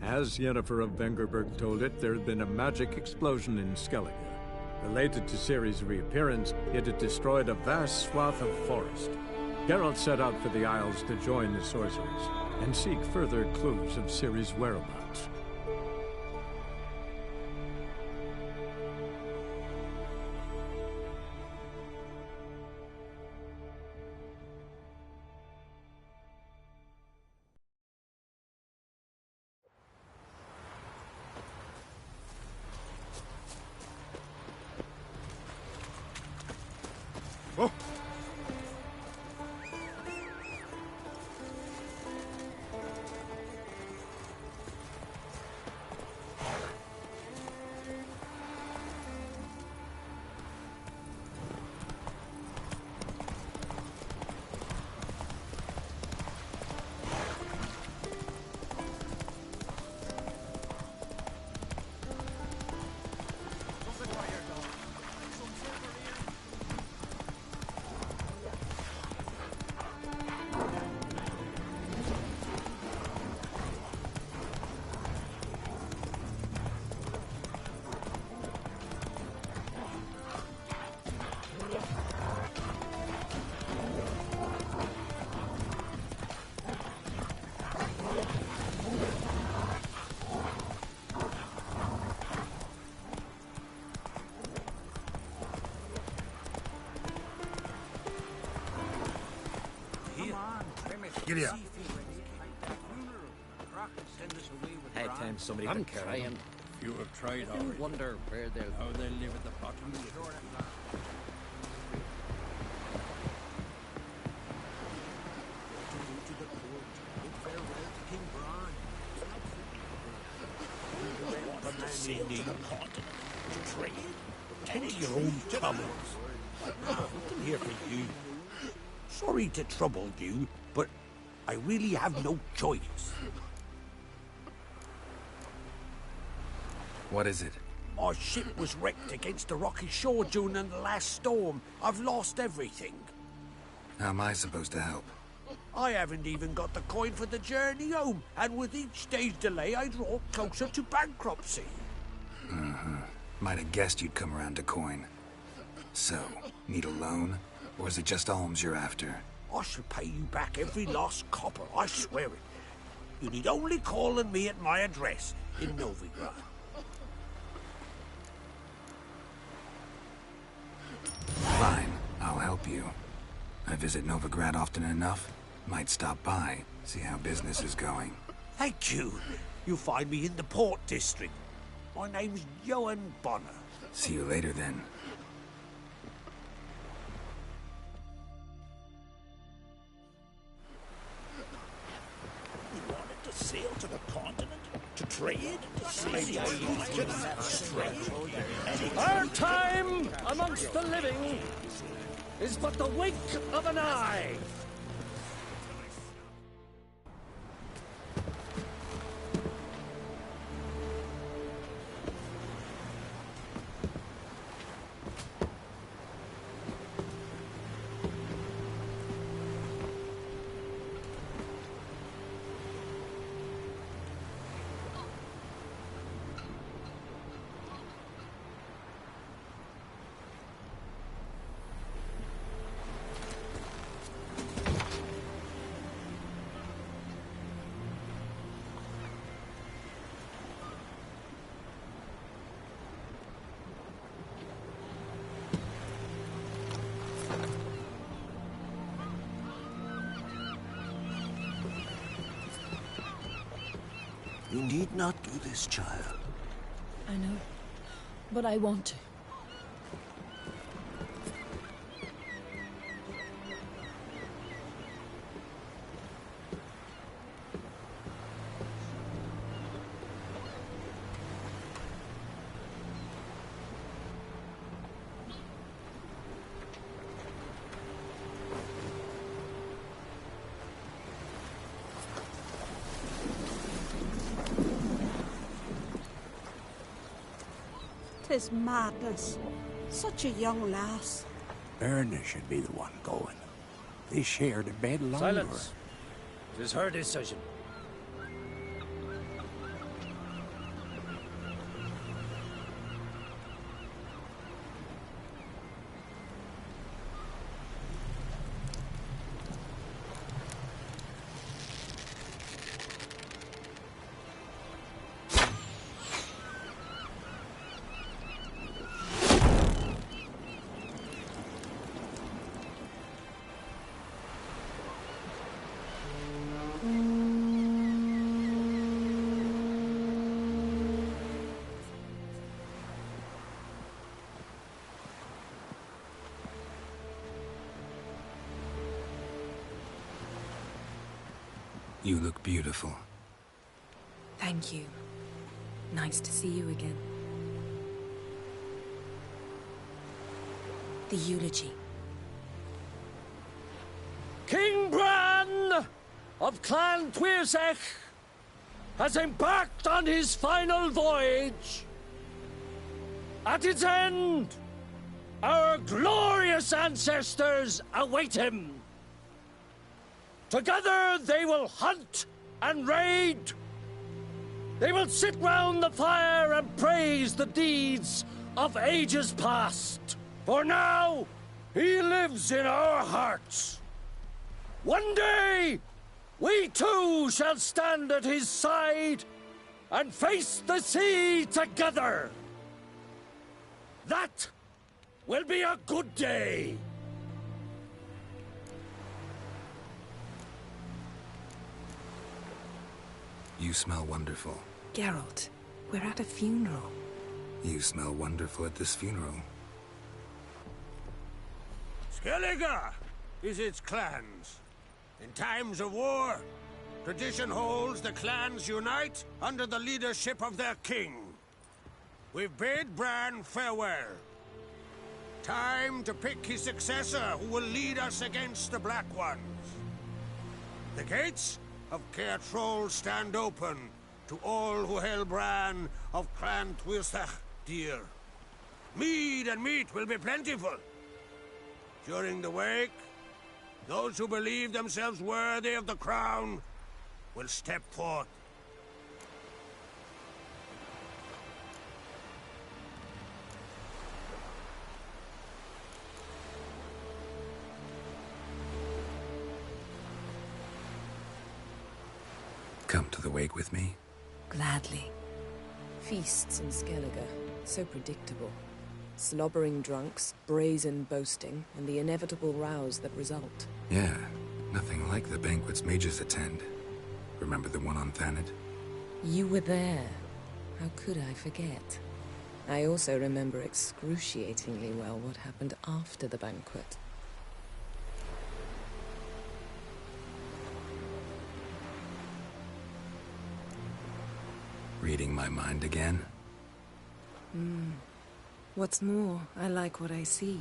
As Yennefer of Vengerberg told it, there had been a magic explosion in Skellige. Related to Ciri's reappearance, it had destroyed a vast swath of forest. Geralt set out for the Isles to join the sorcerers and seek further clues of Ciri's whereabouts. Oh! Get here. Hey, time somebody can carry him. You have tried I already. wonder where they'll... How they live at the bottom of the Sending to the continent to trade. Tend to your own troubles. Nothing here for you. Sorry to trouble you, but I really have no choice. What is it? Our ship was wrecked against a rocky shore during the last storm. I've lost everything. How am I supposed to help? I haven't even got the coin for the journey home, and with each day's delay, I draw closer to bankruptcy. Might have guessed you'd come around to coin. So, need a loan? Or is it just alms you're after? I shall pay you back every last copper, I swear it. You need only call on me at my address in Novigrad. Fine, I'll help you. I visit Novigrad often enough. Might stop by, see how business is going. Thank you. You'll find me in the Port District. My name's Johan Bonner. See you later then. You wanted to sail to the continent? To trade? Our time amongst the living is but the wink of an eye. You need not do this, child. I know, but I want to. Tis madness. Such a young lass. Erna should be the one going. They shared a bed longer. Silence. It is her decision. You look beautiful. Thank you. Nice to see you again. The eulogy. King Bran of Clan Twirsech has embarked on his final voyage. At its end, our glorious ancestors await him. Together they will hunt and raid. They will sit round the fire and praise the deeds of ages past. For now, he lives in our hearts. One day, we too shall stand at his side and face the sea together. That will be a good day. You smell wonderful. Geralt, we're at a funeral. You smell wonderful at this funeral. Skellige is its clans. In times of war, tradition holds the clans unite under the leadership of their king. We've bid Bran farewell. Time to pick his successor who will lead us against the Black Ones. The gates of Caer Troll stand open to all who held Bran of Clan Twirsech dear. Mead and meat will be plentiful. During the wake, those who believe themselves worthy of the crown will step forth. Come to the wake with me? Gladly. Feasts in Skellige, so predictable. Slobbering drunks, brazen boasting, and the inevitable rows that result. Yeah, nothing like the banquets mages attend. Remember the one on Thanedd? You were there. How could I forget? I also remember excruciatingly well what happened after the banquet. Reading my mind again? What's more, I like what I see.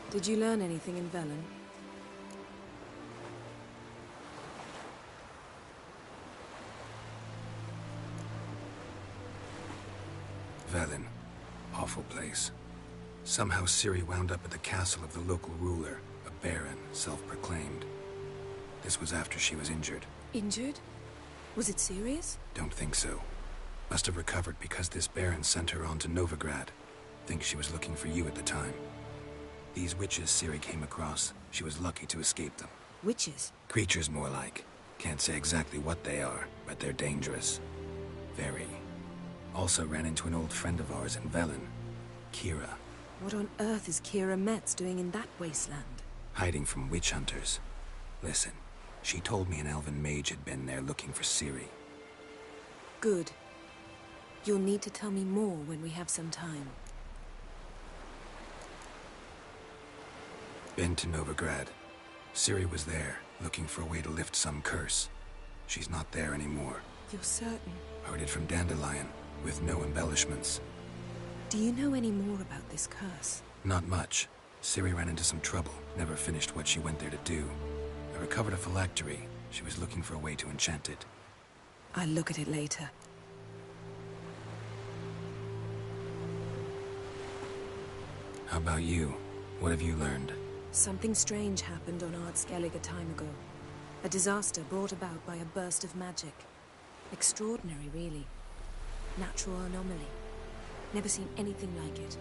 Did you learn anything in Velen? Velen. Awful place. Somehow Ciri wound up at the castle of the local ruler, a baron, self-proclaimed. This was after she was injured. Injured? Was it serious? Don't think so. Must have recovered because this baron sent her on to Novigrad. Think she was looking for you at the time. These witches Ciri came across, she was lucky to escape them. Witches? Creatures more like. Can't say exactly what they are, but they're dangerous. Very. Also ran into an old friend of ours in Velen, Kira. What on earth is Kira Metz doing in that wasteland? Hiding from witch hunters. Listen, she told me an elven mage had been there looking for Ciri. Good. You'll need to tell me more when we have some time. Been to Novigrad. Ciri was there, looking for a way to lift some curse. She's not there anymore. You're certain? Heard it from Dandelion, with no embellishments. Do you know any more about this curse? Not much. Ciri ran into some trouble, never finished what she went there to do. I recovered a phylactery. She was looking for a way to enchant it. I'll look at it later. How about you? What have you learned? Something strange happened on Ard Skellige a time ago. A disaster brought about by a burst of magic. Extraordinary, really. Natural anomaly. Never seen anything like it.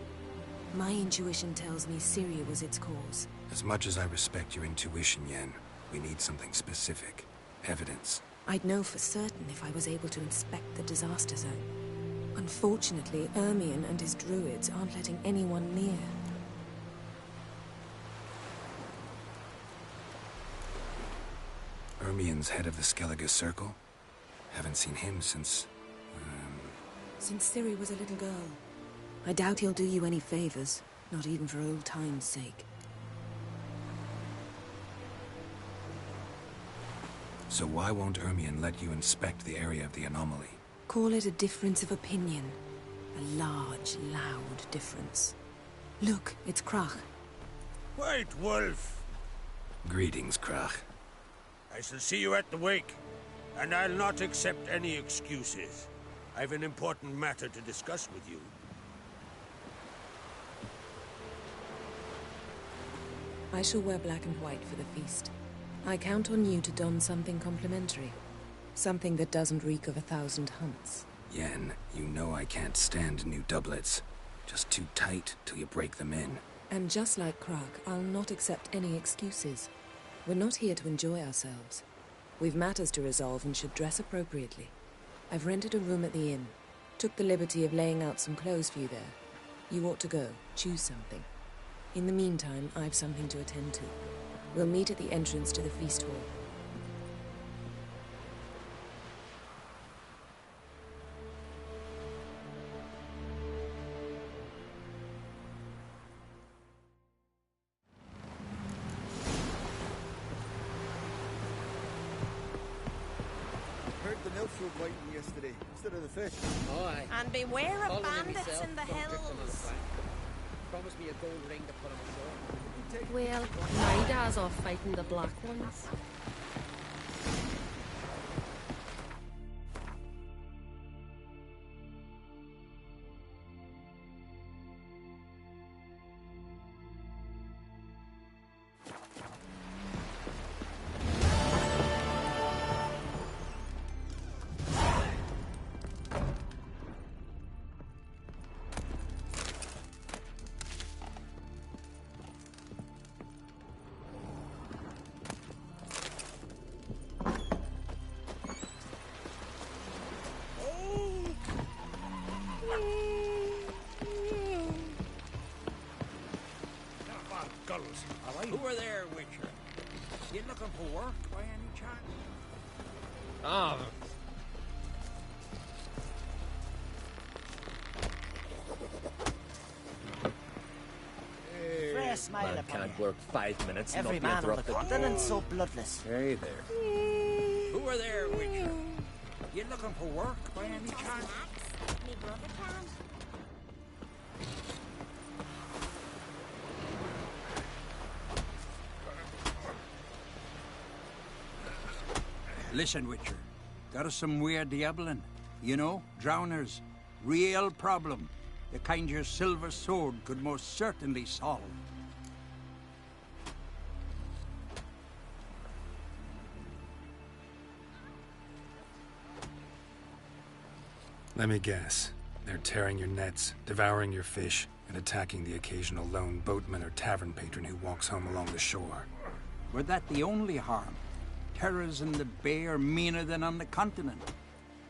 My intuition tells me Ciri was its cause. As much as I respect your intuition, Yen, we need something specific. Evidence. I'd know for certain if I was able to inspect the disaster zone. Unfortunately, Ermion and his druids aren't letting anyone near. Ermien's head of the Skellige Circle? Haven't seen him since... Since Ciri was a little girl. I doubt he'll do you any favors, not even for old time's sake. So why won't Ermien let you inspect the area of the anomaly? Call it a difference of opinion. A large, loud difference. Look, it's Krach. White Wolf! Greetings, Krach. I shall see you at the wake, and I'll not accept any excuses. I've an important matter to discuss with you. I shall wear black and white for the feast. I count on you to don something complimentary. Something that doesn't reek of 1,000 hunts. Yen, you know I can't stand new doublets. Just too tight till you break them in. And just like Krach, I'll not accept any excuses. We're not here to enjoy ourselves. We've matters to resolve and should dress appropriately. I've rented a room at the inn. Took the liberty of laying out some clothes for you there. You ought to go. Choose something. In the meantime, I've something to attend to. We'll meet at the entrance to the feast hall. Heard the nymphs were biting yesterday instead of the fish. Oh, aye. And beware Follow of me bandits myself. in the Don't drift them on the hills. flank. Promise me a gold ring to put on my sword. Well, my dad's off fighting the black ones. Who are there, Witcher? You looking for work by any chance? Ah, Fair smile man upon can't you. work 5 minutes. Every not be man on the interrupted. continent's so bloodless. Hey there. Who are there, Witcher? You looking for work by any chance? Me brother can. Listen, Witcher. Got us some weird diabling. You know, drowners. Real problem. The kind your silver sword could most certainly solve. Let me guess. They're tearing your nets, devouring your fish, and attacking the occasional lone boatman or tavern patron who walks home along the shore. Were that the only harm? Terrors in the bay are meaner than on the continent.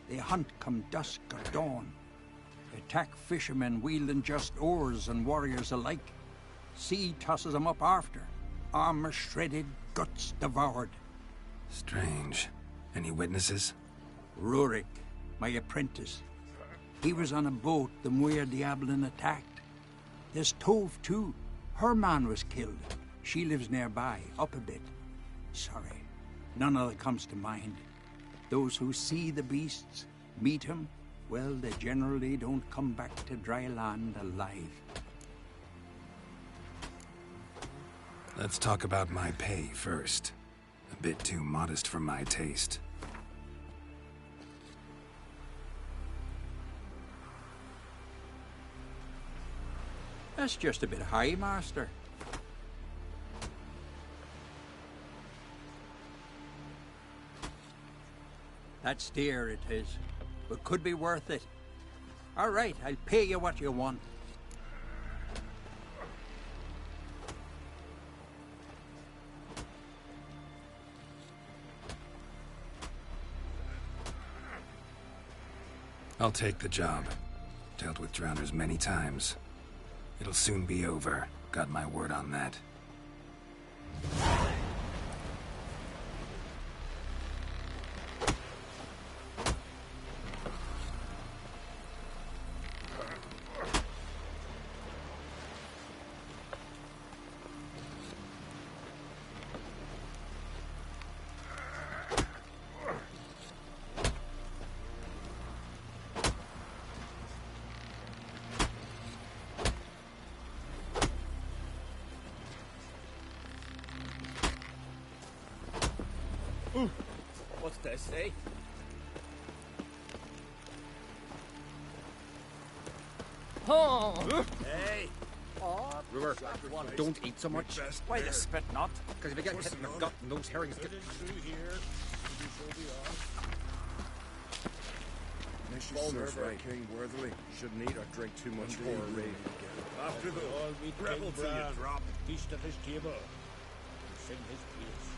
They hunt come dusk or dawn. Attack fishermen wielding just oars and warriors alike. Sea tosses them up after. Armor shredded, guts devoured. Strange. Any witnesses? Rurik, my apprentice. He was on a boat the Muir Diablin attacked. There's Tove, too. Her man was killed. She lives nearby, up a bit. Sorry, none other comes to mind. Those who see the beasts, meet him, well, they generally don't come back to dry land alive. Let's talk about my pay first. A bit too modest for my taste. That's just a bit high, Master. That's dear, it is, but could be worth it. All right, I'll pay you what you want. I'll take the job. Dealt with drowners many times. It'll soon be over. Got my word on that. What's this, eh? Oh! Hey! River, don't eat so much. Why the spit not? Because if you get hit in the gut and those herrings get... Serve our king worthily. Shouldn't eat or drink too much horror raid. After the rebel till you drop. Feast at his table. And sing his peace.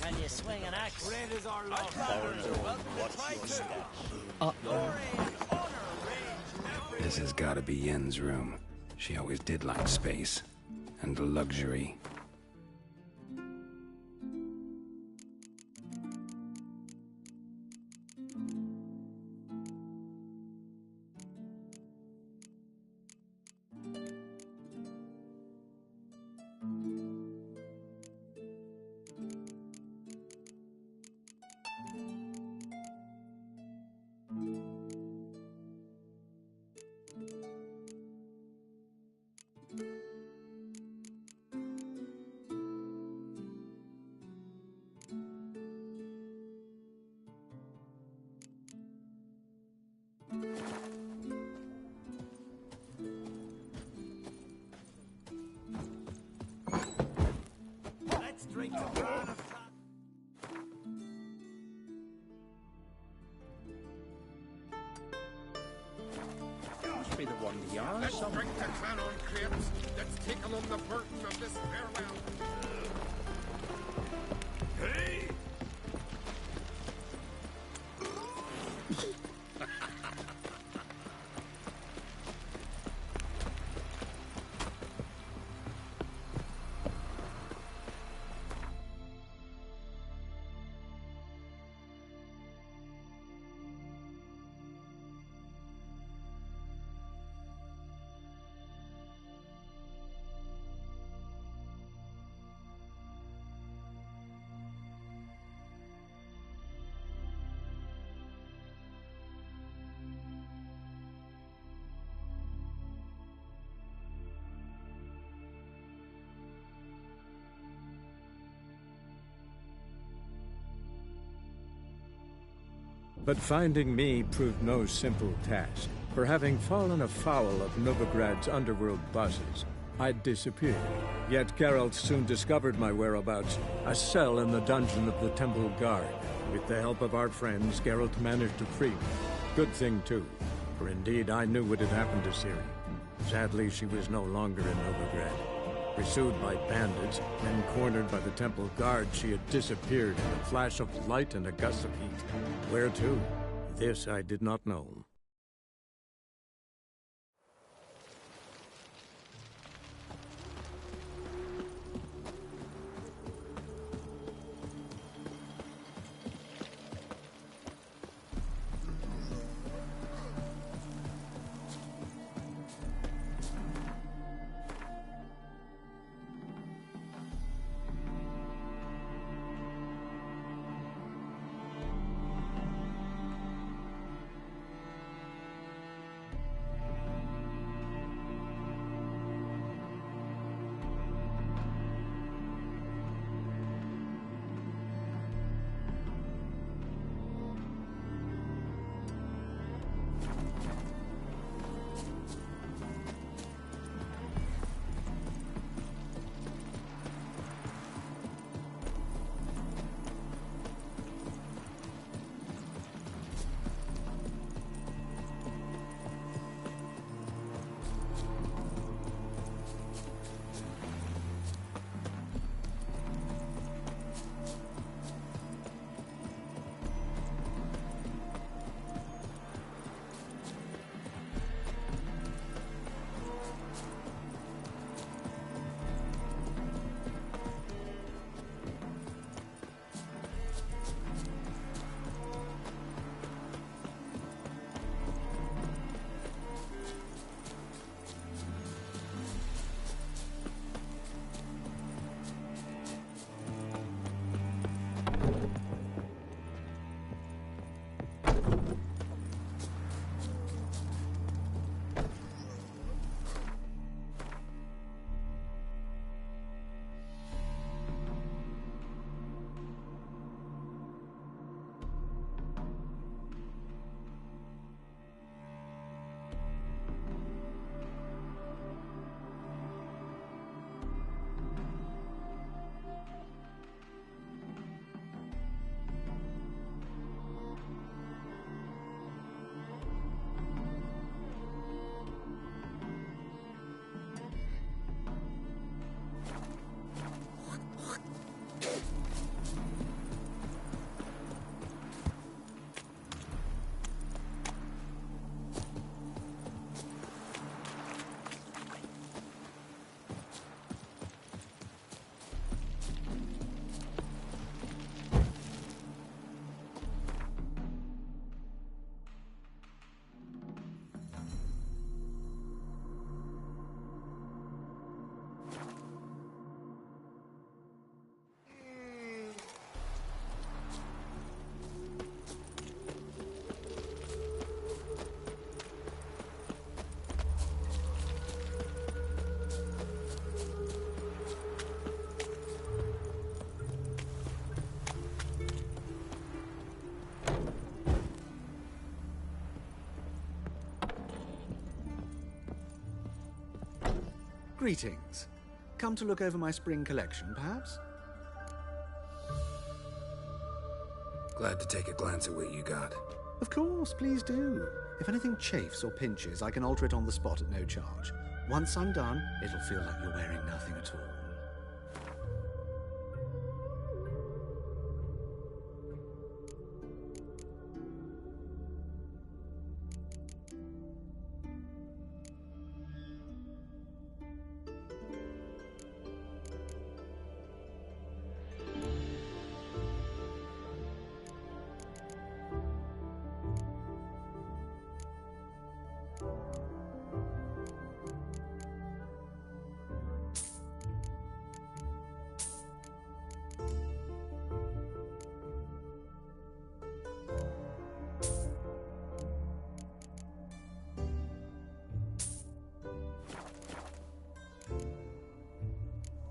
Can you swing an axe? Red is our love. This has got to be Yen's room. She always did like space. And luxury. Let's drink a brand of Must be the one we are. Let's drink to clan on crates. Let's take along the burden of this farewell. Hey! But finding me proved no simple task. For having fallen afoul of Novigrad's underworld bosses, I'd disappeared. Yet Geralt soon discovered my whereabouts, a cell in the dungeon of the Temple Guard. With the help of our friends, Geralt managed to free me. Good thing, too, for indeed I knew what had happened to Ciri. Sadly, she was no longer in Novigrad. Pursued by bandits, then cornered by the Temple Guard, she had disappeared in a flash of light and a gust of heat. Where to? This I did not know. Greetings. Come to look over my spring collection, perhaps? Glad to take a glance at what you got. Of course, please do. If anything chafes or pinches, I can alter it on the spot at no charge. Once I'm done, it'll feel like you're wearing nothing at all.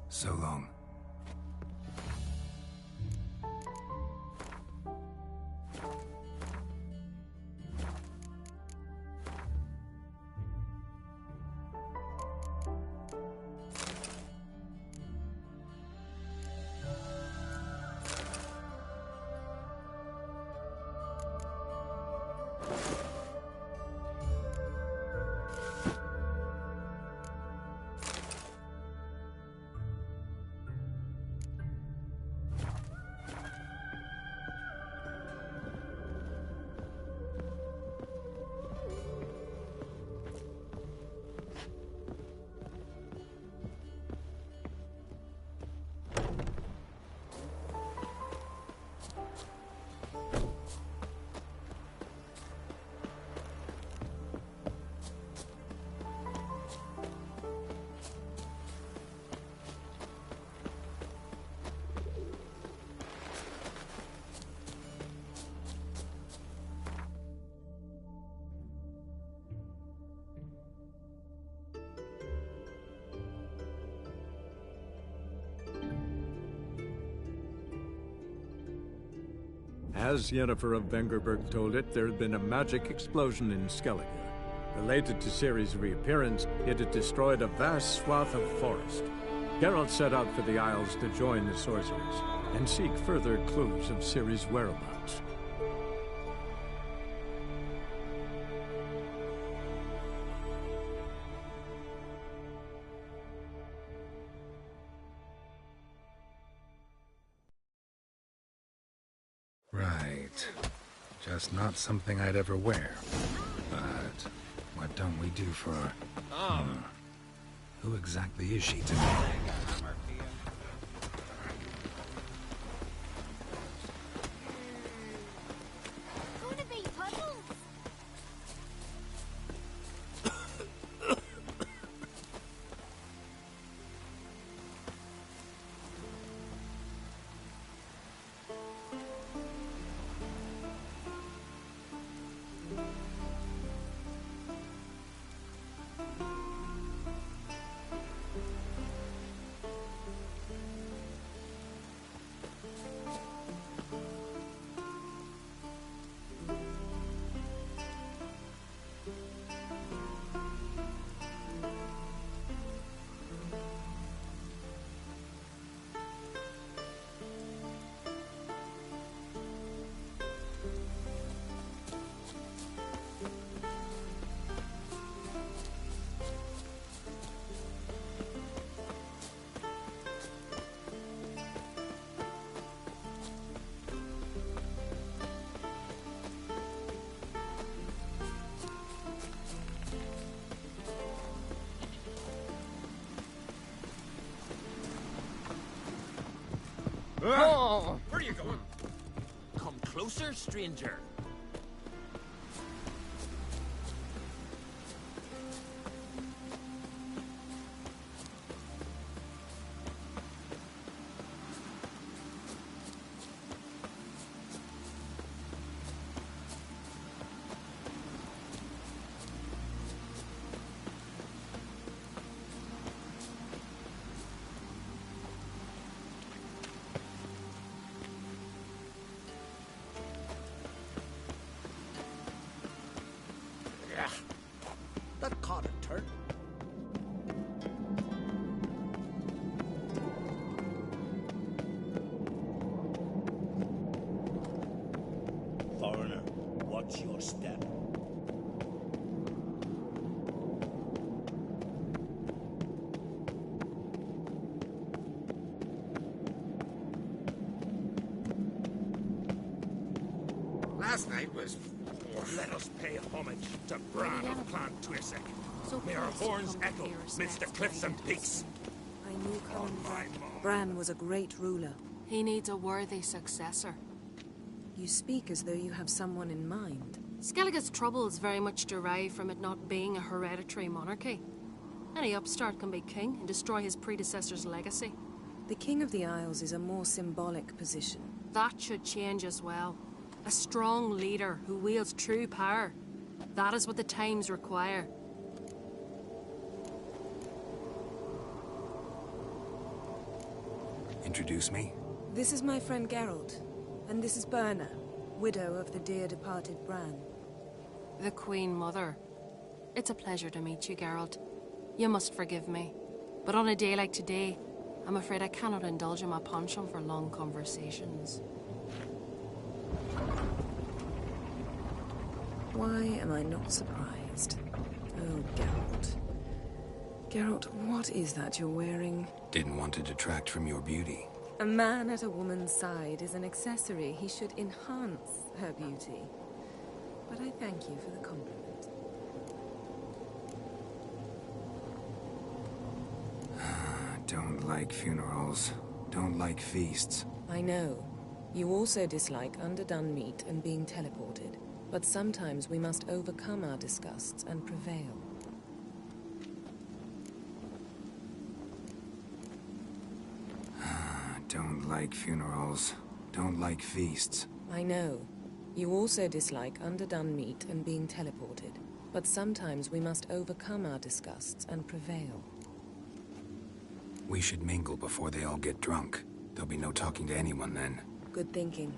So long. As Yennefer of Vengerberg told it, there had been a magic explosion in Skellige. Related to Ciri's reappearance, it had destroyed a vast swath of forest. Geralt set out for the Isles to join the sorcerers and seek further clues of Ciri's whereabouts. Right. Just not something I'd ever wear. But what don't we do for... Who exactly is she to me? Gonna be puddles. Oh! Where are you going? Come closer, stranger. That caught a turn. night was... Let us pay homage to Bran of Clan Tuirsek. May our horns echo midst the cliffs and peaks. I knew Colin Bran was a great ruler. He needs a worthy successor. You speak as though you have someone in mind. Skellige's troubles very much derive from it not being a hereditary monarchy. Any upstart can be king and destroy his predecessor's legacy. The King of the Isles is a more symbolic position. That should change as well. A strong leader who wields true power. That is what the times require. Introduce me? This is my friend Geralt, and this is Birna, widow of the dear departed Bran. The Queen Mother. It's a pleasure to meet you, Geralt. You must forgive me, but on a day like today, I'm afraid I cannot indulge in my penchant for long conversations. Why am I not surprised? Oh, Geralt. Geralt, what is that you're wearing? Didn't want to detract from your beauty. A man at a woman's side is an accessory. He should enhance her beauty. But I thank you for the compliment. Don't like funerals. Don't like feasts. I know. You also dislike underdone meat and being teleported. But sometimes we must overcome our disgusts and prevail. Don't like funerals. Don't like feasts. I know. You also dislike underdone meat and being teleported. But sometimes we must overcome our disgusts and prevail. We should mingle before they all get drunk. There'll be no talking to anyone then. Good thinking.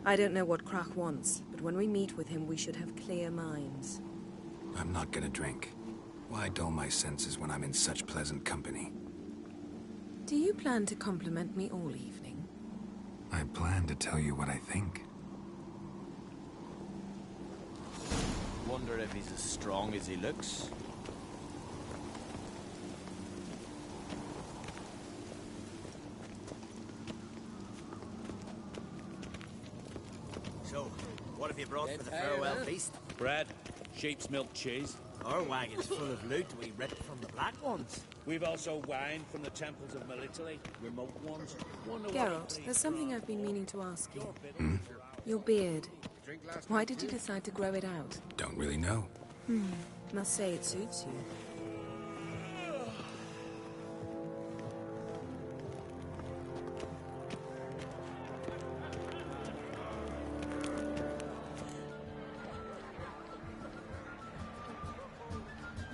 I don't know what Krach wants, but when we meet with him, we should have clear minds. I'm not gonna drink. Why dull my senses when I'm in such pleasant company? Do you plan to compliment me all evening? I plan to tell you what I think. Wonder if he's as strong as he looks. So, what have you brought for the farewell feast? Bread, sheep's milk cheese. Our wagon's full of loot we ripped from the Black Ones. We've also wine from the temples of Melitele, remote ones. Geralt, there's something I've been meaning to ask you. Your beard. Why did you decide to grow it out? Don't really know. Must say it suits you.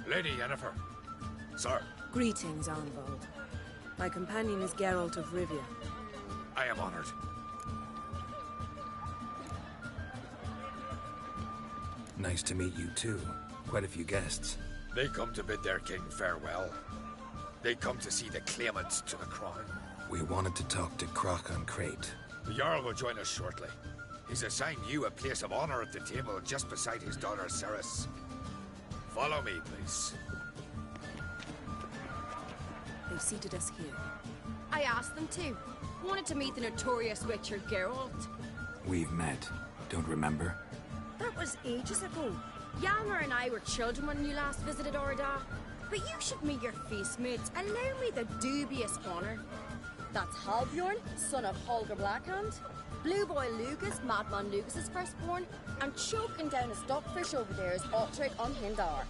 Lady Yennefer. Sir. Greetings, Arnvald. My companion is Geralt of Rivia. I am honored. Nice to meet you too. Quite a few guests. They come to bid their king farewell. They come to see the claimants to the crown. We wanted to talk to Krach on Crate. The Jarl will join us shortly. He's assigned you a place of honor at the table just beside his daughter Ceres. Follow me, please. They've seated us here. I asked them to. Wanted to meet the notorious Richard Geralt. We've met. Don't remember? That was ages ago. Hjalmar and I were children when you last visited Orda. But you should meet your feast mates. Allow me the dubious honor. That's Halbjorn, son of Holger Blackhand. Blue Boy Lucas, Madman Lucas's firstborn. And choking down a stockfish over there is Ottrig on Hindar.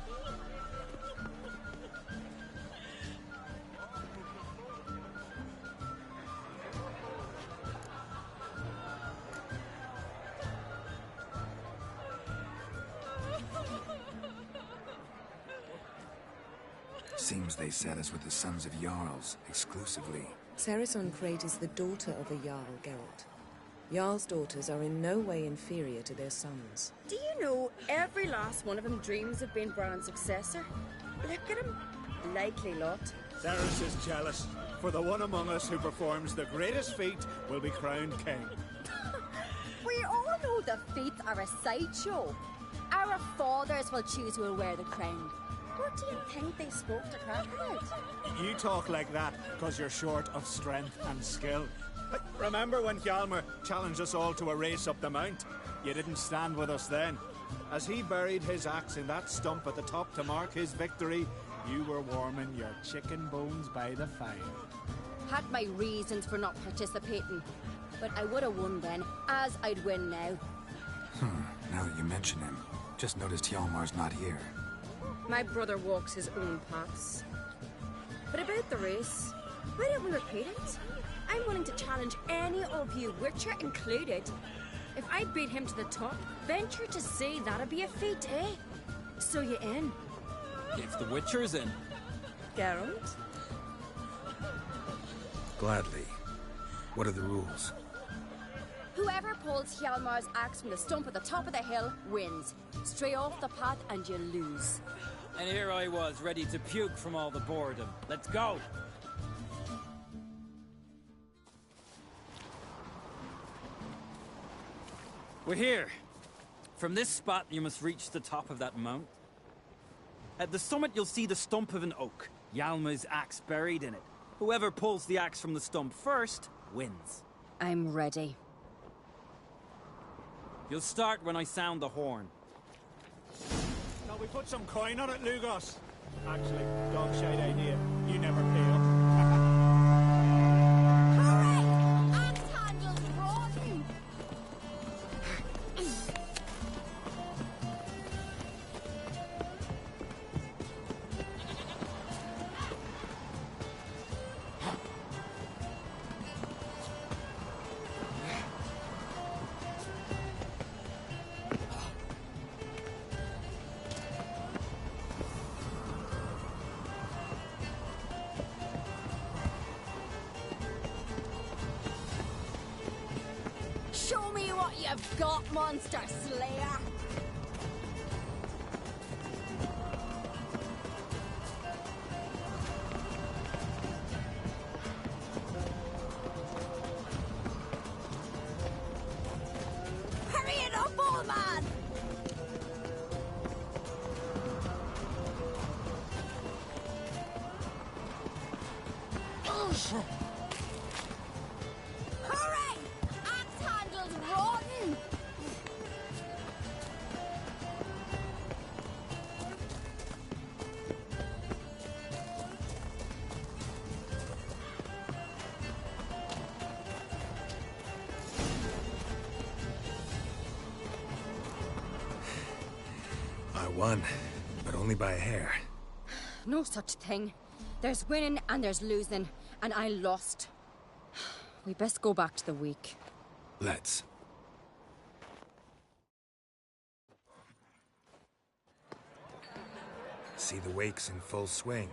Seems they set us with the sons of Jarls, exclusively. Ceres on Crate is the daughter of a Jarl, Geralt. Jarl's daughters are in no way inferior to their sons. Do you know every last one of them dreams of being Bran's successor? Look at him. Likely lot. Ceres is jealous, for the one among us who performs the greatest feat will be crowned king. We all know the feats are a sideshow. Our fathers will choose who will wear the crown. What do you think they spoke to Krach about? You talk like that because you're short of strength and skill. Remember when Hjalmar challenged us all to a race up the mount? You didn't stand with us then. As he buried his axe in that stump at the top to mark his victory, you were warming your chicken bones by the fire. Had my reasons for not participating, but I would have won then, as I'd win now. Now that you mention him, just noticed Hjalmar's not here. My brother walks his own paths. But about the race, why don't we repeat it? I'm willing to challenge any of you, Witcher included. If I beat him to the top, venture to say that'd be a feat, eh? So you in? If the Witcher's in. Geralt? Gladly. What are the rules? Whoever pulls Hjalmar's axe from the stump at the top of the hill wins. Stray off the path and you lose. And here I was, ready to puke from all the boredom. Let's go! We're here. From this spot, you must reach the top of that mount. At the summit, you'll see the stump of an oak. Hjalmar's axe buried in it. Whoever pulls the axe from the stump first, wins. I'm ready. You'll start when I sound the horn. Shall we put some coin on it, Lugos? Actually, dog shite idea. You never pay up. Hooray! Axe handles rotten! Show me what you've got, Monster Slayer! Hurry it up, old man! Hooray! Axe handles rotten! I won, but only by a hair. No such thing. There's winning and there's losing, and I lost. We best go back to the week. Let's. See the wakes in full swing.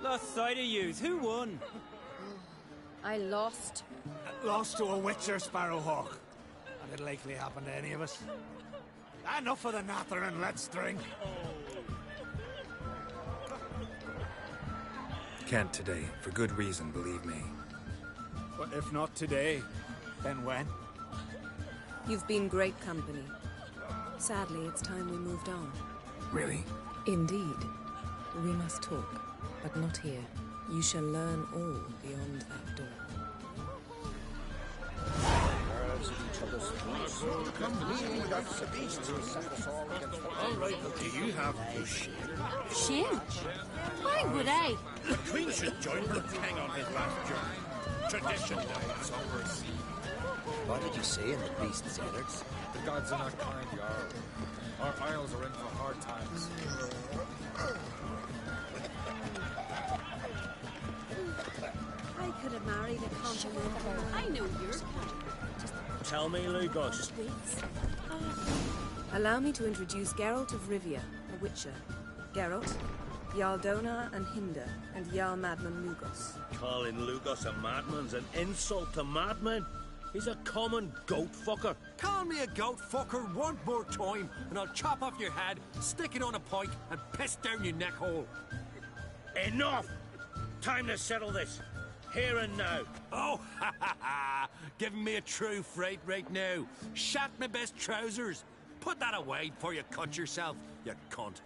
Lost sight of yous. Who won? I lost. Lost to a Witcher, Sparrowhawk. And it'll likely happen to any of us. Enough of the natter and let's drink. Can't today, for good reason, believe me. But if not today, then when? You've been great company. Sadly, it's time we moved on. Really? Indeed. We must talk, but not here. You shall learn all beyond that door. All right, do you have shit? Shit? Why would I? The Queen should join the king on his last journey. Tradition dies over sea. What did you say in the beast's innards? The gods are not kind, Jarl. Our isles are in for hard times. I could have married a continental. I know you're. Tell me, Lugos. Allow me to introduce Geralt of Rivia, a Witcher. Geralt, Jarl Dona and Hinder, and Jarl Madman Lugos. Calling Lugos a madman's an insult to madmen. He's a common goat fucker. Call me a goat fucker one more time, and I'll chop off your head, stick it on a pike, and piss down your neck hole. Enough! Time to settle this. Here and now. Oh, ha ha ha! Giving me a true fright right now. Shat my best trousers. Put that away before you cut yourself, you cunt.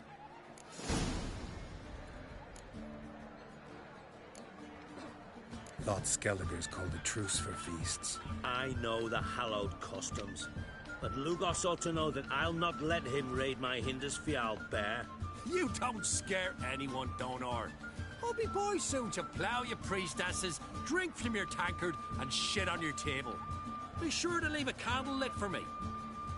Thought Skellige's called a truce for feasts. I know the hallowed customs. But Lugos ought to know that I'll not let him raid my Hindusfial bear. You don't scare anyone, Donor. I'll be boys soon to plough your priestesses, drink from your tankard, and shit on your table. Be sure to leave a candle lit for me.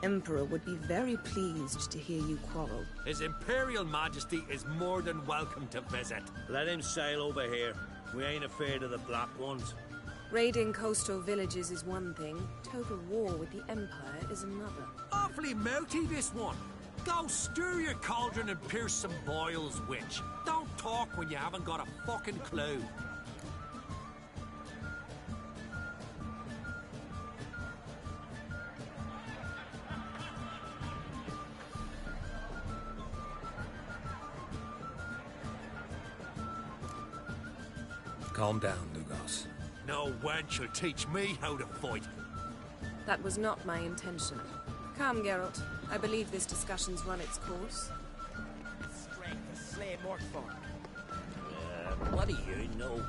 Emperor would be very pleased to hear you quarrel. His Imperial Majesty is more than welcome to visit. Let him sail over here. We ain't afraid of the Black Ones. Raiding coastal villages is one thing. Total war with the Empire is another. Awfully mouthy, this one. Go stir your cauldron and pierce some boils, witch. Don't talk when you haven't got a fucking clue. Calm down, Lugos. No wench will teach me how to fight. That was not my intention. Come, Geralt. I believe this discussion's run its course. Strength to slay Mortford. What do you know?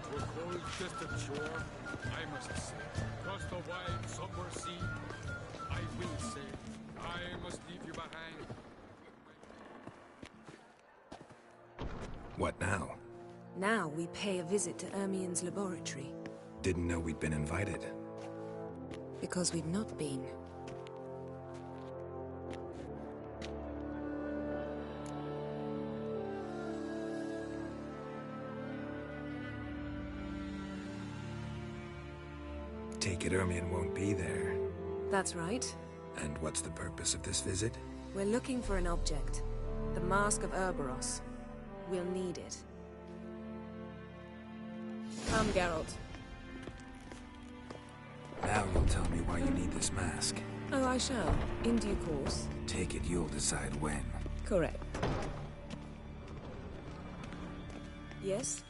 For cold just a chore, I must say. Cross the wide summer sea, I will say. I must leave you behind. What now? Now we pay a visit to Ermien's laboratory. Didn't know we'd been invited. Because we've not been. Take it Ermien won't be there. That's right. And what's the purpose of this visit? We're looking for an object. The Mask of Urboros. We'll need it. Come, Geralt. Now you'll tell me why you need this mask. Oh, I shall. In due course. Take it you'll decide when. Correct. Yes?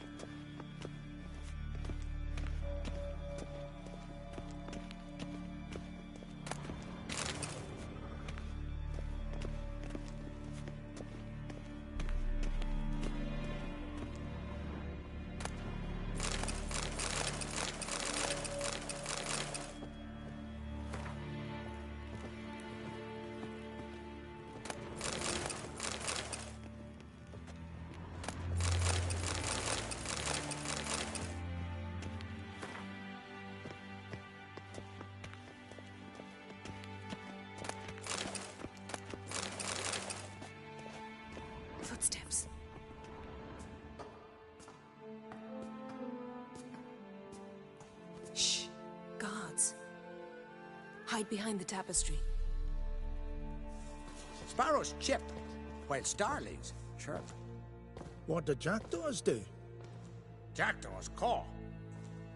Footsteps. Shh. Guards. Hide behind the tapestry. Sparrows chip, while starlings chirp. What do jackdaws do? Jackdaws caw.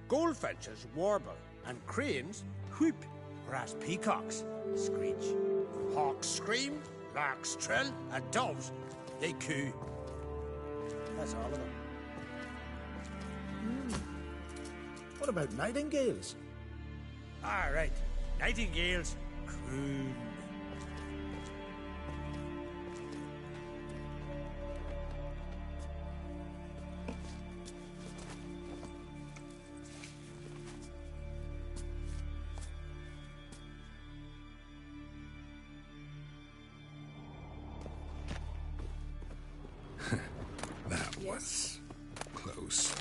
Goldfinches warble, and cranes whoop, whereas peacocks screech. Hawks scream, larks trill, and doves, they coo. That's all of them. What about nightingales? All right, nightingales croon. That was close.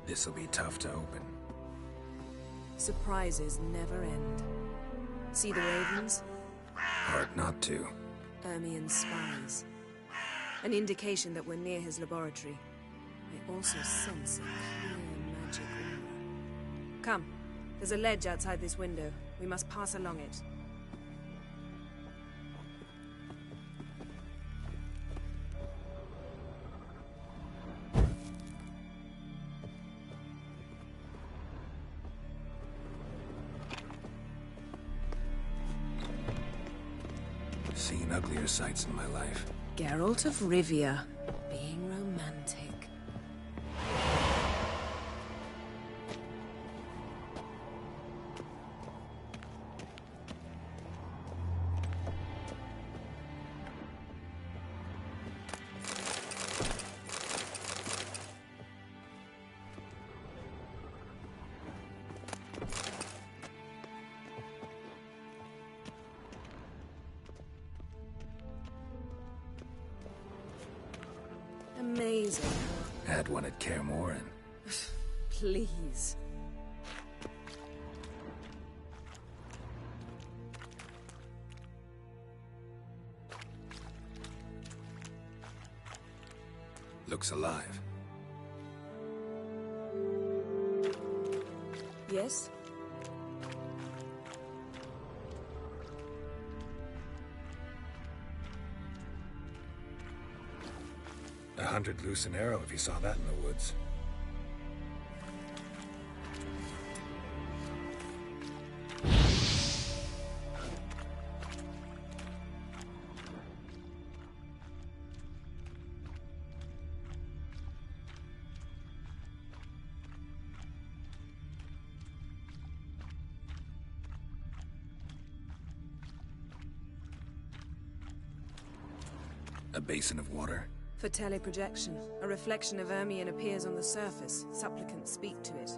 This'll be tough to open. Surprises never end. See the ravens? Hard not to. Ermien's spies. An indication that we're near his laboratory. I also sense a clear magic aura. Come. There's a ledge outside this window. We must pass along it. seen uglier sights in my life. Geralt of Rivia, being romantic. Amazing. Had one at Kaer Morhen. Please. Looks alive. Yes? A hunted loose an arrow if you saw that in the woods. A basin of water. For teleprojection, a reflection of Ermion appears on the surface. Supplicants speak to it.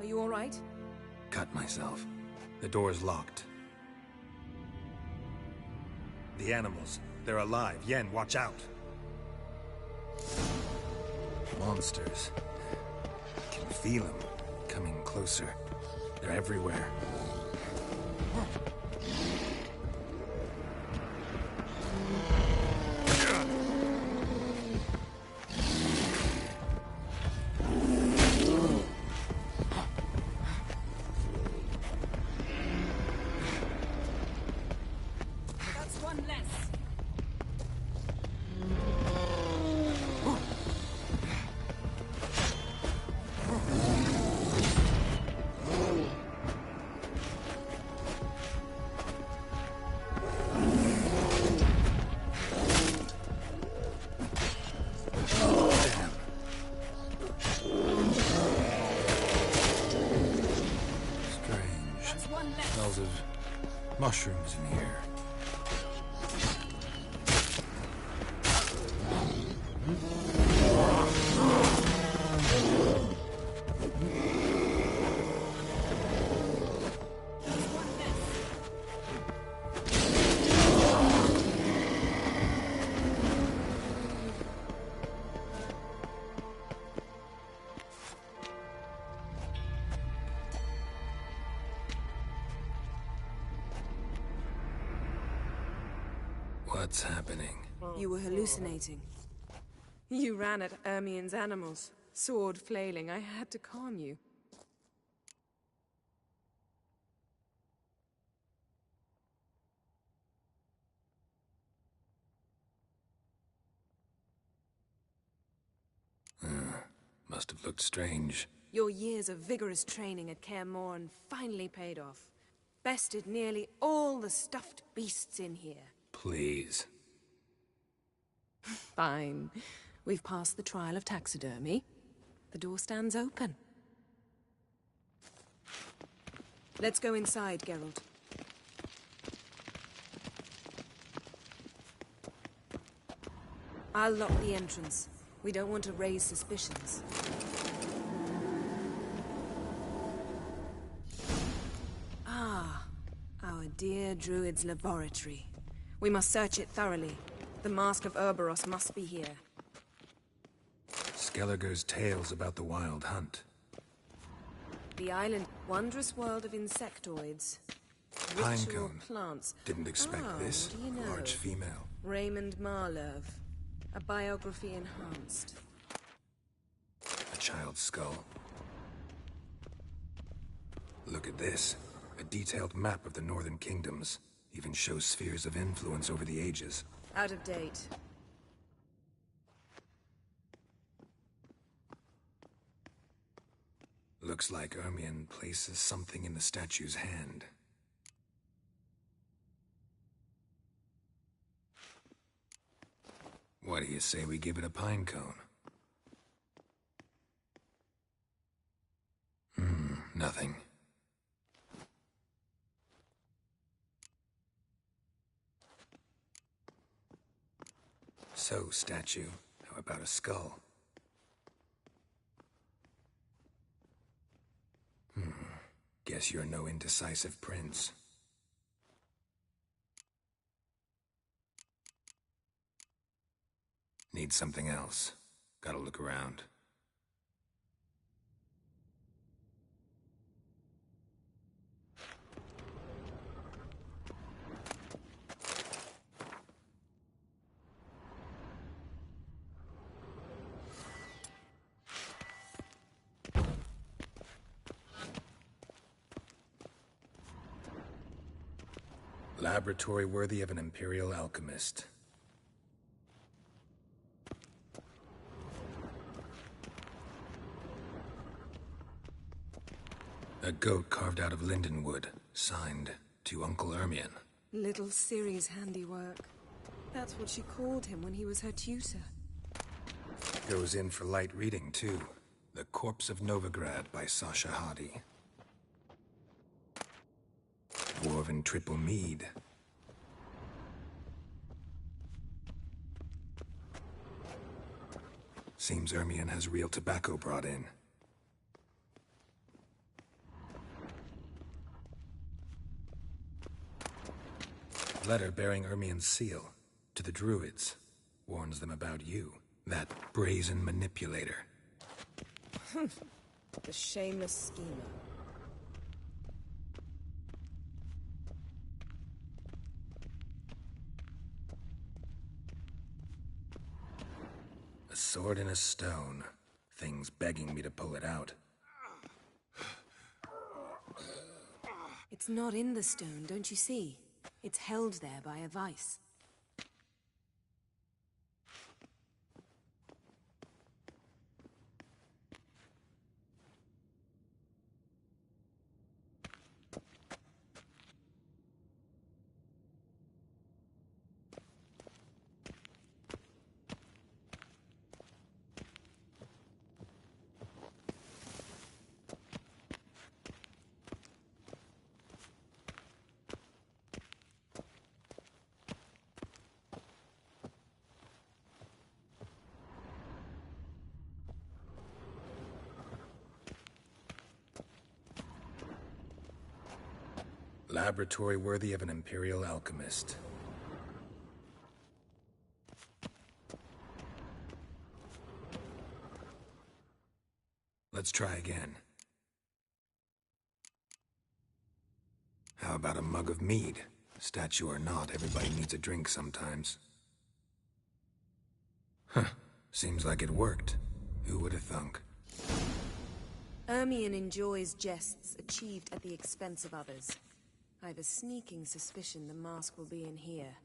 Are you all right? Cut myself. The door's locked. The animals. They're alive. Yen, watch out. Monsters. I can feel them coming closer. They're everywhere. Smells of mushrooms in here. What's happening? You were hallucinating. You ran at Ermion's animals, sword flailing. I had to calm you. Must have looked strange. Your years of vigorous training at Kaer Morhen finally paid off. Bested nearly all the stuffed beasts in here. Please. Fine. We've passed the trial of taxidermy. The door stands open. Let's go inside, Geralt. I'll lock the entrance. We don't want to raise suspicions. Ah, our dear druid's laboratory. We must search it thoroughly. The Mask of Ouroboros must be here. Skellige's tales about the wild hunt. The island, wondrous world of insectoids. ritual Pinecone. plants. Didn't expect this. What do you know? Large female. Raymond Marlove. A biography enhanced. A child's skull. Look at this. A detailed map of the Northern Kingdoms. Even shows spheres of influence over the ages. Out of date. Looks like Ermion places something in the statue's hand. What do you say we give it a pine cone? Nothing. So, statue, how about a skull? Guess you're no indecisive prince. Need something else. Gotta look around. Laboratory worthy of an Imperial alchemist. A goat carved out of lindenwood, signed to Uncle Ermion. Little Ciri's handiwork. That's what she called him when he was her tutor. Goes in for light reading, too. The Corpse of Novigrad by Sasha Hadi. Dwarven triple mead. Seems Ermion has real tobacco brought in. Letter bearing Ermion's seal to the Druids. Warns them about you, that brazen manipulator. The shameless schemer. A sword and a stone. Things begging me to pull it out. It's not in the stone, don't you see? It's held there by a vice. Laboratory worthy of an Imperial alchemist. Let's try again. How about a mug of mead? Statue or not, everybody needs a drink sometimes. Huh. Seems like it worked. Who would have thunk? Ermion enjoys jests achieved at the expense of others. I've a sneaking suspicion the mask will be in here.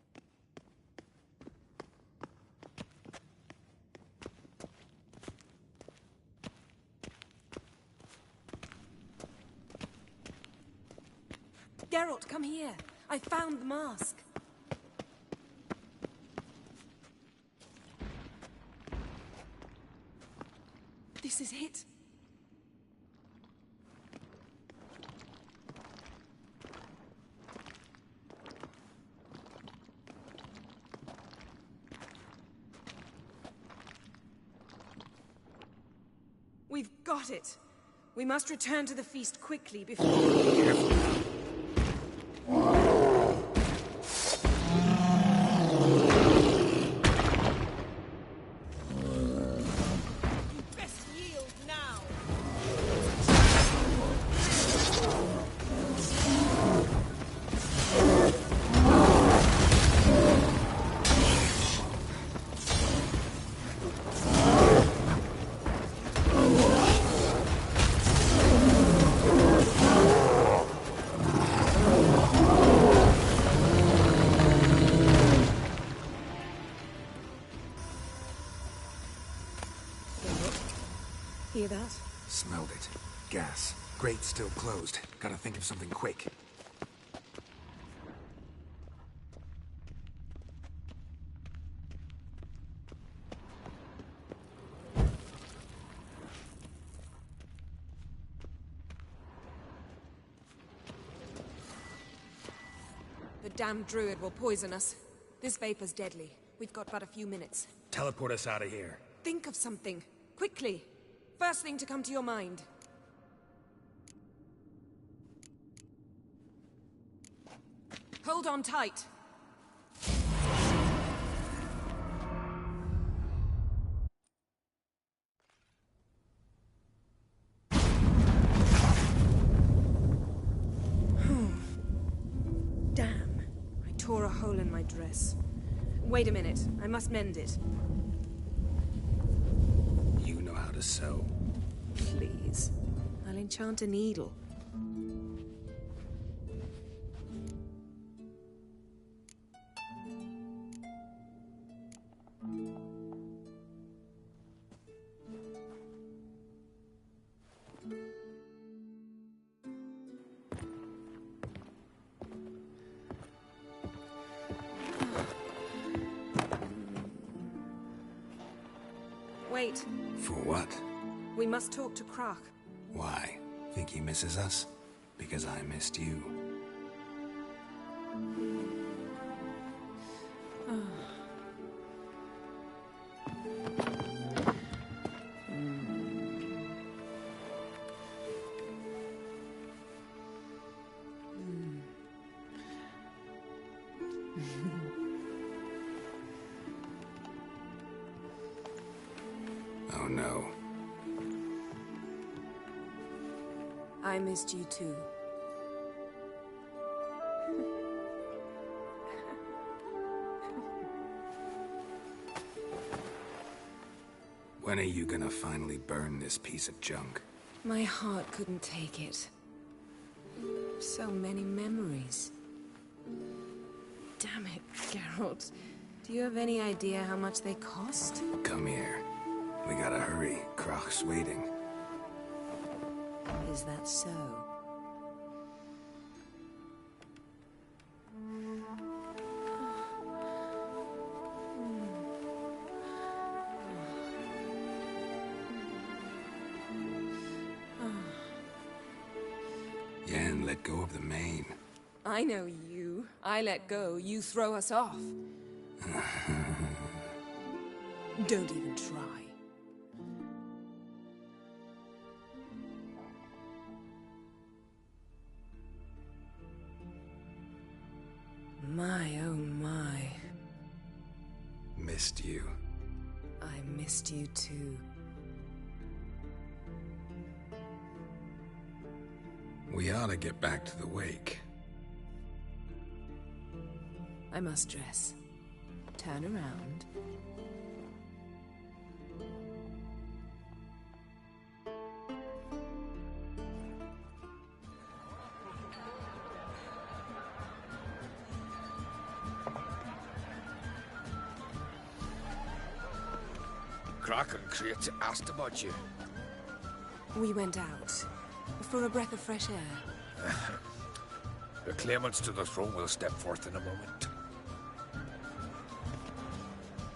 Geralt, come here. I found the mask. This is it. We've got it. We must return to the feast quickly before... Careful now. You best yield now. Hear that? Smelled it. Gas. Grate still closed. Gotta think of something quick. The damned druid will poison us. This vapor's deadly. We've got but a few minutes. Teleport us out of here. Think of something. Quickly. First thing to come to your mind. Hold on tight. Damn. I tore a hole in my dress. Wait a minute. I must mend it. You know how to sew. Please. I'll enchant a needle. Wait. For what? We must talk to Croc. Why? Think he misses us? Because I missed you. Oh no. I missed you too. When are you gonna finally burn this piece of junk? My heart couldn't take it. So many memories. Damn it, Geralt. Do you have any idea how much they cost? Come here. We gotta hurry. Croc's waiting. Is that so? Yen, let go of the mane. I know you. I let go, you throw us off. Don't even try. My, oh my. Missed you. I missed you too. We ought to get back to the wake. I must dress. Turn around. Croc and Crates asked about you. We went out. For a breath of fresh air. The claimants to the throne will step forth in a moment.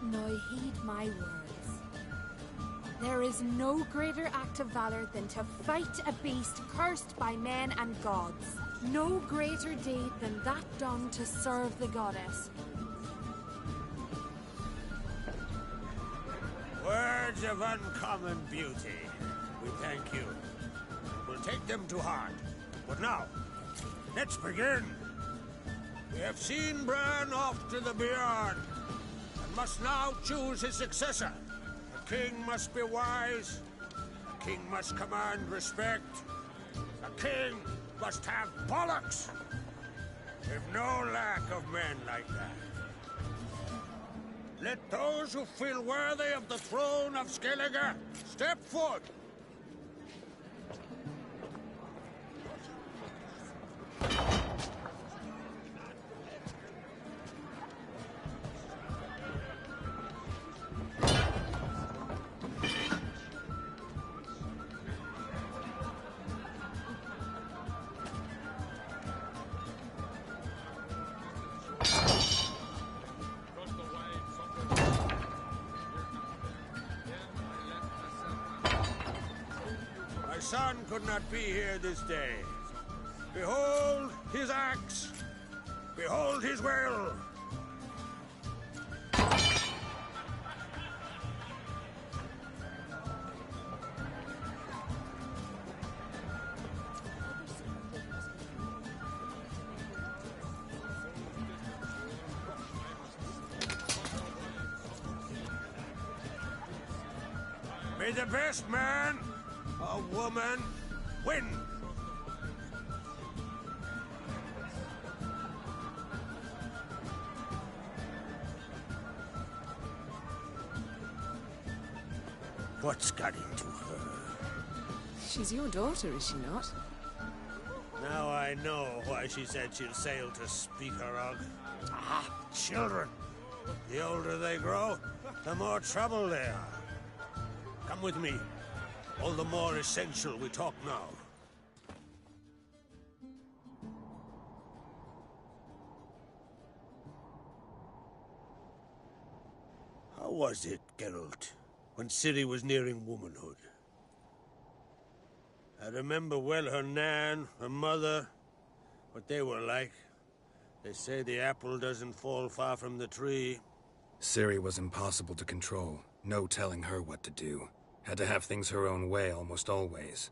Now heed my words. There is no greater act of valor than to fight a beast cursed by men and gods. No greater deed than that done to serve the goddess. Words of uncommon beauty. We thank you. We'll take them to heart. But now, let's begin. We have seen Bran off to the Beyond, and must now choose his successor. The king must be wise. The king must command respect. The king must have bollocks. We've no lack of men like that. Let those who feel worthy of the throne of Skellige step forward. son could not be here this day. Behold his axe. Behold his will. May the best man or woman win. What's got into her? She's your daughter, is she not? Now I know why she said she'll sail to speak her of. Ah, children. The older they grow, the more trouble they are. Come with me. All the more essential we talk now. How was it, Geralt, when Ciri was nearing womanhood? I remember well her nan, her mother, what they were like. They say the apple doesn't fall far from the tree. Ciri was impossible to control. No telling her what to do. Had to have things her own way almost always.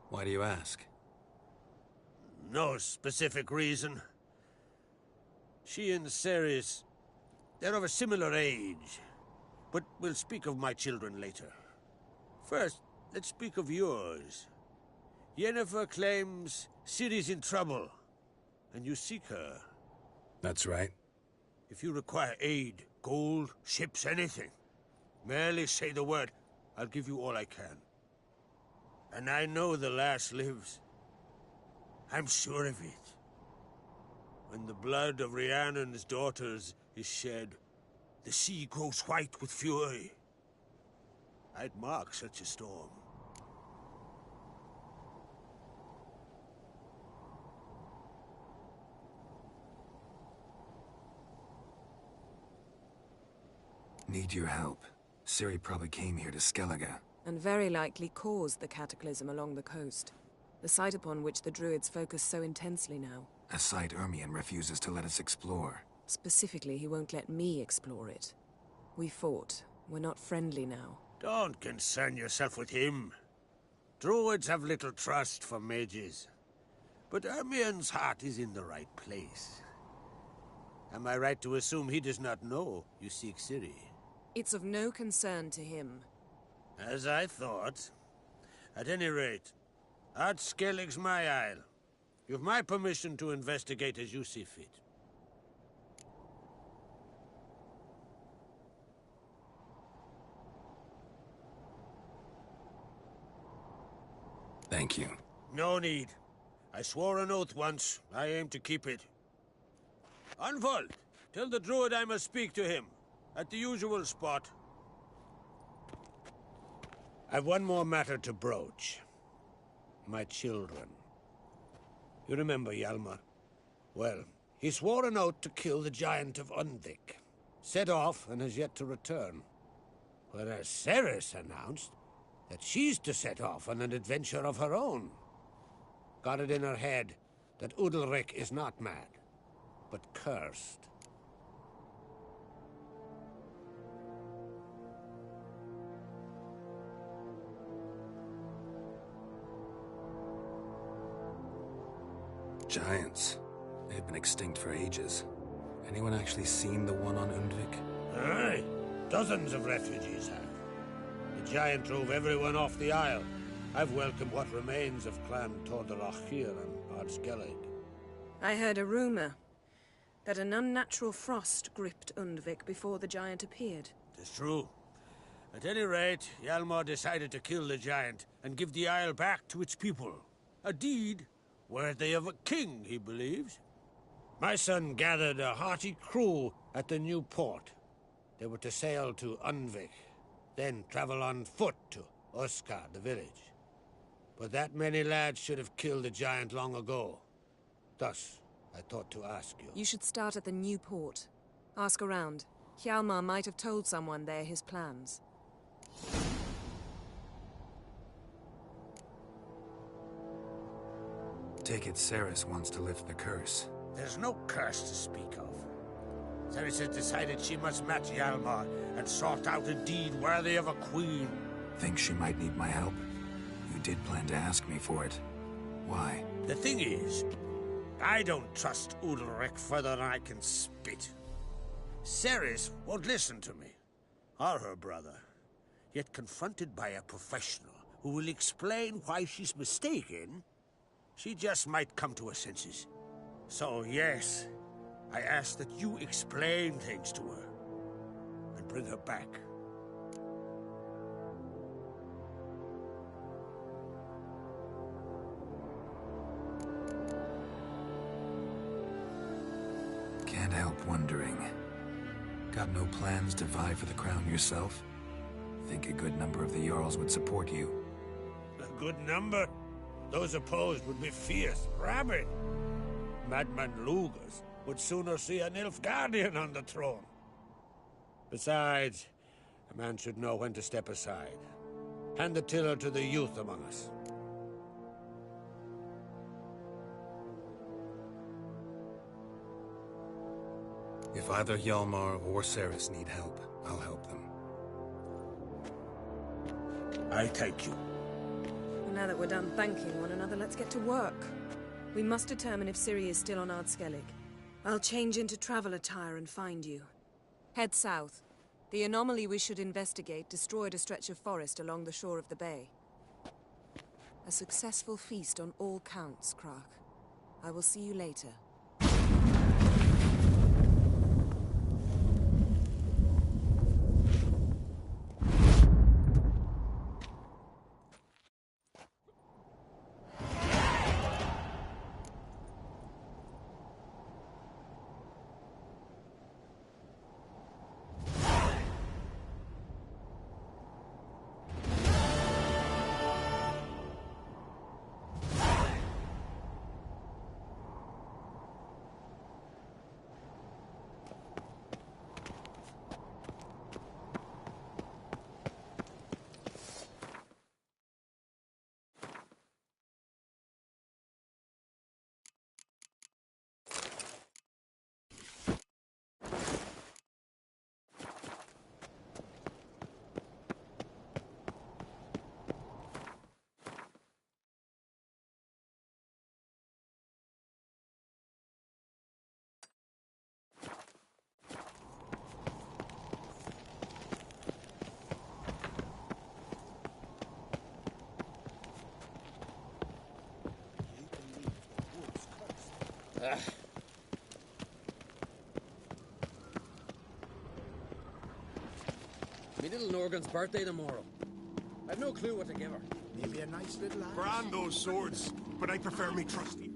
Why do you ask? No specific reason. She and Ceres, they're of a similar age. But we'll speak of my children later. First, let's speak of yours. Yennefer claims Ciri's in trouble, and you seek her. That's right. If you require aid, gold, ships, anything, merely say the word. I'll give you all I can. And I know the lass lives. I'm sure of it. When the blood of Rhiannon's daughters is shed, the sea grows white with fury. I'd mark such a storm. Need your help. Ciri probably came here to Skellige. And very likely caused the cataclysm along the coast. The site upon which the Druids focus so intensely now. A site Ermion refuses to let us explore. Specifically, he won't let me explore it. We fought. We're not friendly now. Don't concern yourself with him. Druids have little trust for mages. But Ermion's heart is in the right place. Am I right to assume he does not know you seek Ciri? It's of no concern to him. As I thought. At any rate, Ard Skellig's my isle. You've my permission to investigate as you see fit. Thank you. No need. I swore an oath once. I aim to keep it. Unfold. Tell the druid I must speak to him. At the usual spot. I've one more matter to broach. My children. You remember Hjalmar? Well, he swore an oath to kill the giant of Undvik. Set off and has yet to return. Whereas Ceres announced that she's to set off on an adventure of her own. Got it in her head that Udalric is not mad, but cursed. Giants. They've been extinct for ages. Anyone actually seen the one on Undvik? Aye. Dozens of refugees have. The giant drove everyone off the isle. I've welcomed what remains of Clan Tordarach here and Ard Skellig. I heard a rumor that an unnatural frost gripped Undvik before the giant appeared. It's true. At any rate, Hjalmar decided to kill the giant and give the isle back to its people. A deed worthy of a king, he believes. My son gathered a hearty crew at the new port. They were to sail to Undvik, then travel on foot to Oskar, the village. But that many lads should have killed the giant long ago. Thus, I thought to ask you. You should start at the new port. Ask around. Hjalmar might have told someone there his plans. take it Ceres wants to lift the curse. There's no curse to speak of. Ceres has decided she must match Hjalmar and sort out a deed worthy of a queen. Think she might need my help? You did plan to ask me for it. Why? The thing is, I don't trust Ulrich further than I can spit. Ceres won't listen to me, or her brother. Yet confronted by a professional who will explain why she's mistaken, she just might come to her senses. So yes, I ask that you explain things to her and bring her back. Can't help wondering. Got no plans to vie for the crown yourself? Think a good number of the Jarls would support you. A good number? Those opposed would be fierce, rabid. Madman Lugas would sooner see an Nilfgaardian on the throne. Besides, a man should know when to step aside. Hand the tiller to the youth among us. If either Hjalmar or Ceres need help, I'll help them. I thank you. Well, now that we're done thanking one another, let's get to work. We must determine if Ciri is still on Ardskellig. I'll change into travel attire and find you. Head south. The anomaly we should investigate destroyed a stretch of forest along the shore of the bay. A successful feast on all counts, Krach. I will see you later. Me little Norgan's birthday tomorrow. I've no clue what to give her. Maybe a nice little axe. Brand those swords, but I prefer me trusty.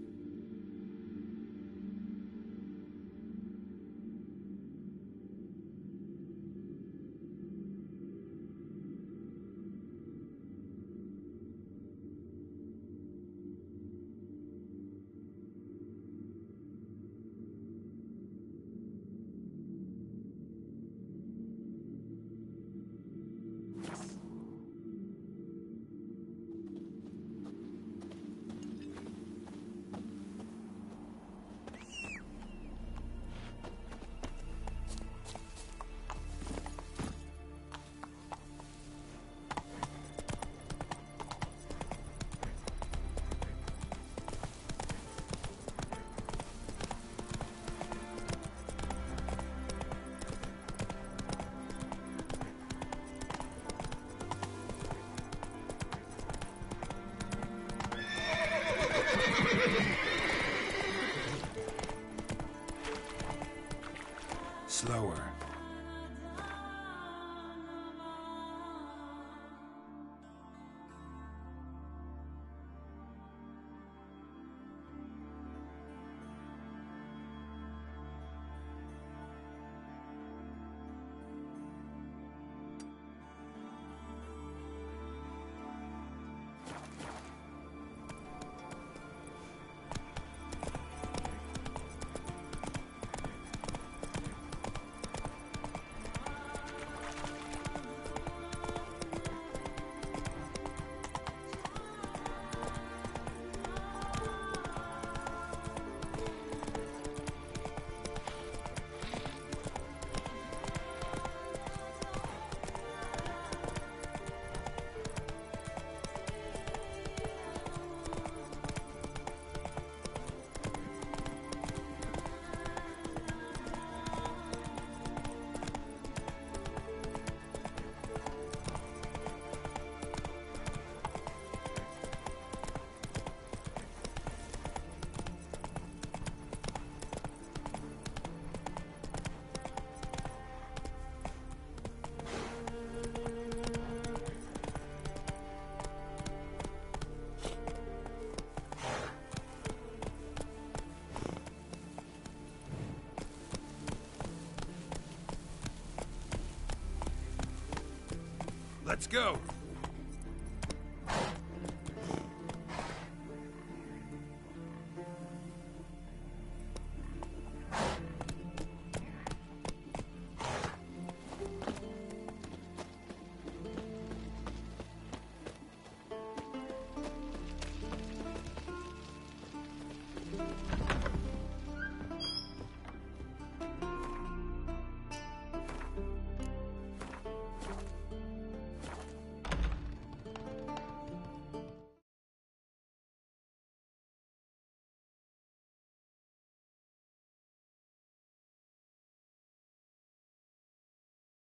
Let's go.